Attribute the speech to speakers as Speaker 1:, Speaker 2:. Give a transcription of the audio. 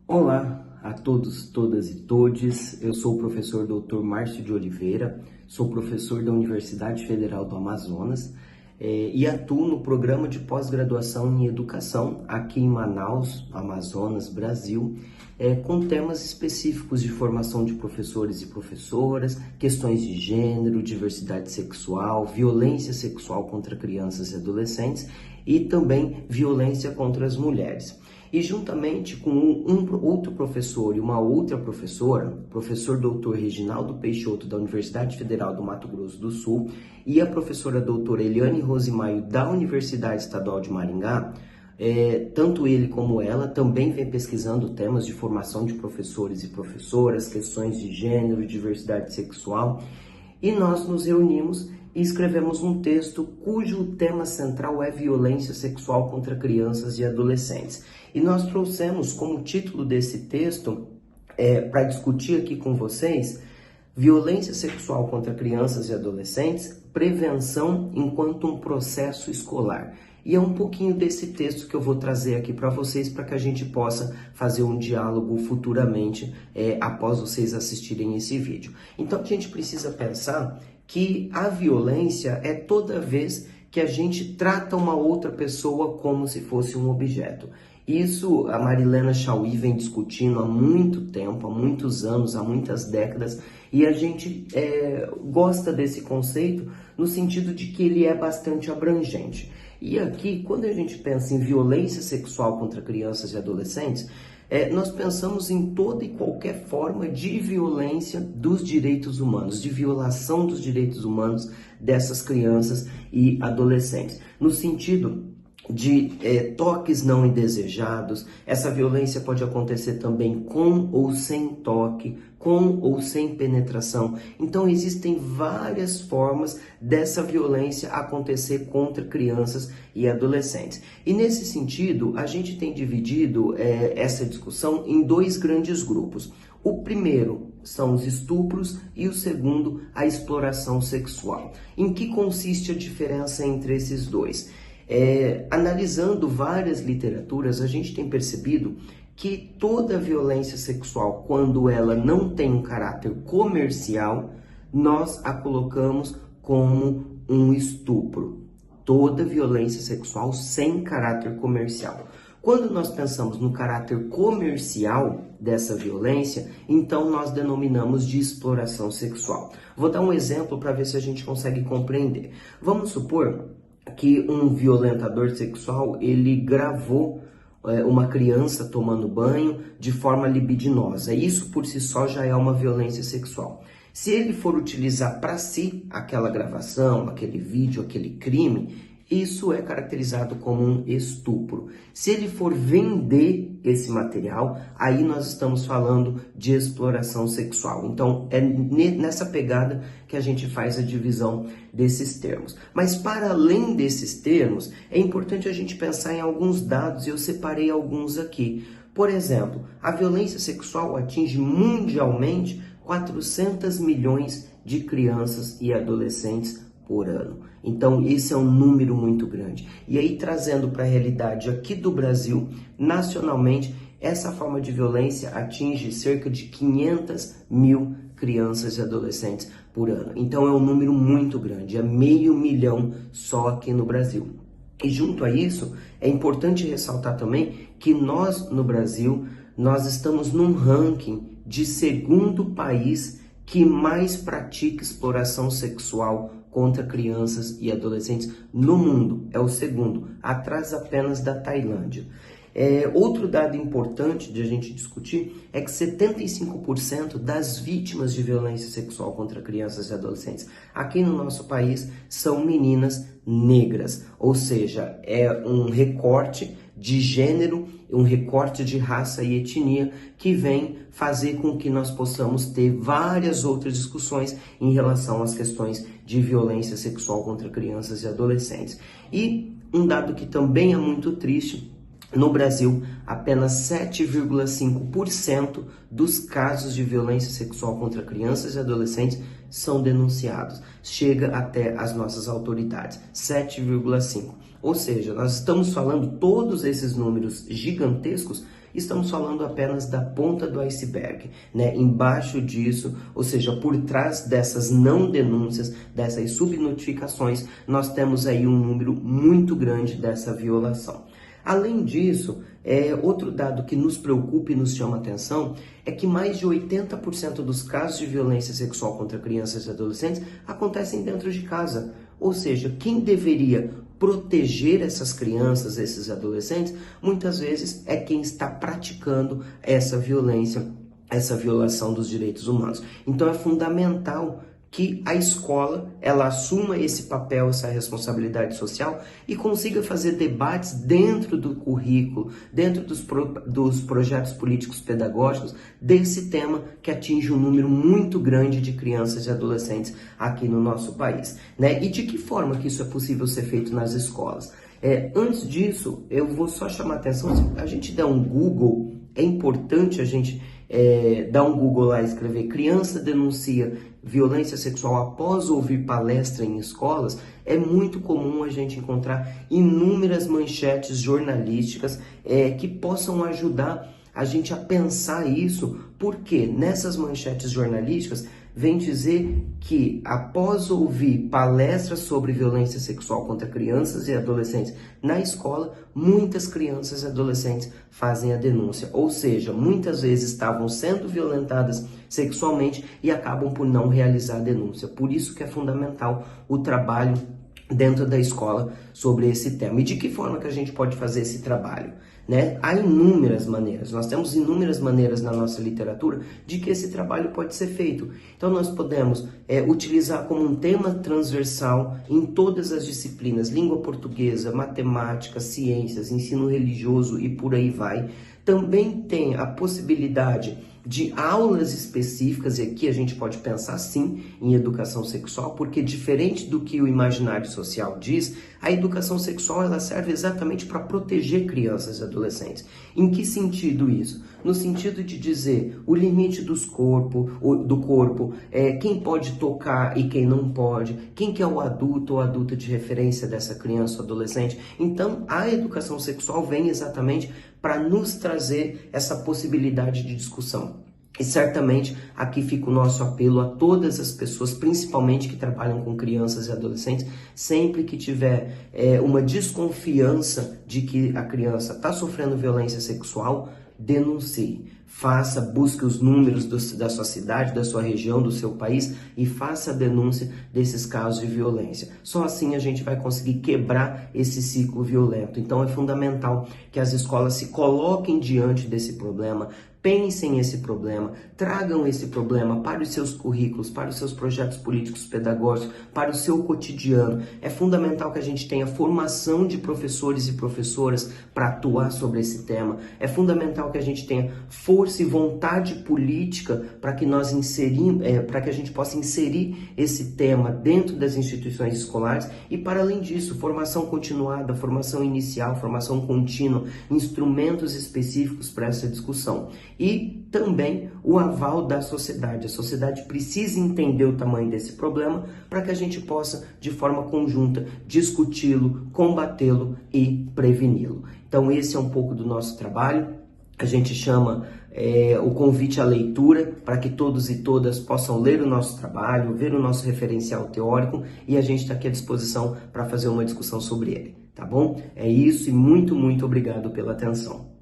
Speaker 1: Olá a todos, todas e todes. Eu sou o professor Dr. Márcio de Oliveira, sou professor da Universidade Federal do Amazonas e atuo no programa de pós-graduação em educação aqui em Manaus, Amazonas, Brasil, com temas específicos de formação de professores e professoras, questões de gênero, diversidade sexual, violência sexual contra crianças e adolescentes e também violência contra as mulheres. E juntamente com outro professor e uma outra professora, professor doutor Reginaldo Peixoto da Universidade Federal do Mato Grosso do Sul e a professora doutora Eliane Rosimaio da Universidade Estadual de Maringá, tanto ele como ela também vem pesquisando temas de formação de professores e professoras, questões de gênero, diversidade sexual, e nós nos reunimos e escrevemos um texto cujo tema central é violência sexual contra crianças e adolescentes. E nós trouxemos como título desse texto, para discutir aqui com vocês, violência sexual contra crianças e adolescentes, prevenção enquanto um processo escolar. E é um pouquinho desse texto que eu vou trazer aqui para vocês, para que a gente possa fazer um diálogo futuramente, após vocês assistirem esse vídeo. Então a gente precisa pensar que a violência é toda vez que a gente trata uma outra pessoa como se fosse um objeto. Isso a Marilena Chauí vem discutindo há muito tempo, há muitos anos, há muitas décadas, e a gente gosta desse conceito no sentido de que ele é bastante abrangente. E aqui, quando a gente pensa em violência sexual contra crianças e adolescentes, nós pensamos em toda e qualquer forma de violência dos direitos humanos, de violação dos direitos humanos dessas crianças e adolescentes, no sentido de toques não indesejados. Essa violência pode acontecer também com ou sem toque, com ou sem penetração. Então existem várias formas dessa violência acontecer contra crianças e adolescentes. E nesse sentido, a gente tem dividido essa discussão em dois grandes grupos. O primeiro são os estupros e o segundo, a exploração sexual. Em que consiste a diferença entre esses dois? Analisando várias literaturas, a gente tem percebido que toda violência sexual, quando ela não tem um caráter comercial, nós a colocamos como um estupro. Toda violência sexual sem caráter comercial. Quando nós pensamos no caráter comercial dessa violência, então nós denominamos de exploração sexual. Vou dar um exemplo para ver se a gente consegue compreender. Vamos supor que um violentador sexual, ele gravou uma criança tomando banho de forma libidinosa. Isso por si só já é uma violência sexual. Se ele for utilizar para si aquela gravação, aquele vídeo, aquele crime, isso é caracterizado como um estupro. Se ele for vender esse material, aí nós estamos falando de exploração sexual. Então, é nessa pegada que a gente faz a divisão desses termos. Mas, para além desses termos, é importante a gente pensar em alguns dados, e eu separei alguns aqui. Por exemplo, a violência sexual atinge mundialmente 400 milhões de crianças e adolescentes por ano. Então, esse é um número muito grande. E aí, trazendo para a realidade aqui do Brasil, nacionalmente, essa forma de violência atinge cerca de 500 mil crianças e adolescentes por ano. Então, é um número muito grande, é 500 mil só aqui no Brasil. E junto a isso, é importante ressaltar também que nós, no Brasil, nós estamos num ranking de segundo país que mais pratica exploração sexual contra crianças e adolescentes no mundo. É o segundo, atrás apenas da Tailândia. Outro dado importante de a gente discutir é que 75% das vítimas de violência sexual contra crianças e adolescentes aqui no nosso país são meninas negras, ou seja, é um recorte de gênero, um recorte de raça e etnia que vem fazer com que nós possamos ter várias outras discussões em relação às questões de violência sexual contra crianças e adolescentes. E um dado que também é muito triste: no Brasil, apenas 7,5% dos casos de violência sexual contra crianças e adolescentes são denunciados. Chega até as nossas autoridades, 7,5%. Ou seja, nós estamos falando todos esses números gigantescos estamos falando apenas da ponta do iceberg, né? Embaixo disso, ou seja, por trás dessas não denúncias, dessas subnotificações, nós temos aí um número muito grande dessa violação. Além disso, outro dado que nos preocupa e nos chama atenção é que mais de 80% dos casos de violência sexual contra crianças e adolescentes acontecem dentro de casa. Ou seja, quem deveria proteger essas crianças, esses adolescentes, muitas vezes é quem está praticando essa violência, essa violação dos direitos humanos. Então é fundamental que a escola ela assuma esse papel, essa responsabilidade social e consiga fazer debates dentro do currículo, dentro dos projetos políticos pedagógicos desse tema que atinge um número muito grande de crianças e adolescentes aqui no nosso país, né? E de que forma que isso é possível ser feito nas escolas? Antes disso, eu vou só chamar a atenção, se a gente der um Google, é importante a gente dar um Google lá e escrever criança denuncia violência sexual após ouvir palestra em escolas. É muito comum a gente encontrar inúmeras manchetes jornalísticas que possam ajudar a gente a pensar isso, porque nessas manchetes jornalísticas vem dizer que após ouvir palestras sobre violência sexual contra crianças e adolescentes na escola, muitas crianças e adolescentes fazem a denúncia, ou seja, muitas vezes estavam sendo violentadas sexualmente e acabam por não realizar a denúncia. Por isso que é fundamental o trabalho dentro da escola sobre esse tema. E de que forma que a gente pode fazer esse trabalho? Né? Há inúmeras maneiras, nós temos inúmeras maneiras na nossa literatura de que esse trabalho pode ser feito. Então nós podemos utilizar como um tema transversal em todas as disciplinas, língua portuguesa, matemática, ciências, ensino religioso e por aí vai. Também tem a possibilidade de aulas específicas, e aqui a gente pode pensar sim em educação sexual, porque diferente do que o imaginário social diz, a educação sexual ela serve exatamente para proteger crianças e adolescentes. Em que sentido isso? No sentido de dizer o limite do corpo, quem pode tocar e quem não pode, quem que é o adulto ou adulta de referência dessa criança ou adolescente. Então a educação sexual vem exatamente para nos trazer essa possibilidade de discussão. E certamente aqui fica o nosso apelo a todas as pessoas, principalmente que trabalham com crianças e adolescentes, sempre que tiver uma desconfiança de que a criança está sofrendo violência sexual, denuncie. Busque os números da sua cidade, da sua região, do seu país e faça a denúncia desses casos de violência. Só assim a gente vai conseguir quebrar esse ciclo violento. Então é fundamental que as escolas se coloquem diante desse problema, pensem esse problema, tragam esse problema para os seus currículos, para os seus projetos políticos pedagógicos, para o seu cotidiano. É fundamental que a gente tenha formação de professores e professoras para atuar sobre esse tema. É fundamental que a gente tenha força e vontade política para que para que a gente possa inserir esse tema dentro das instituições escolares e, para além disso, formação continuada, formação inicial, formação contínua, instrumentos específicos para essa discussão. E também o aval da sociedade. A sociedade precisa entender o tamanho desse problema para que a gente possa, de forma conjunta, discuti-lo, combatê-lo e preveni-lo. Então esse é um pouco do nosso trabalho. A gente chama o convite à leitura para que todos e todas possam ler o nosso trabalho, ver o nosso referencial teórico e a gente está aqui à disposição para fazer uma discussão sobre ele, tá bom? É isso e muito, muito obrigado pela atenção.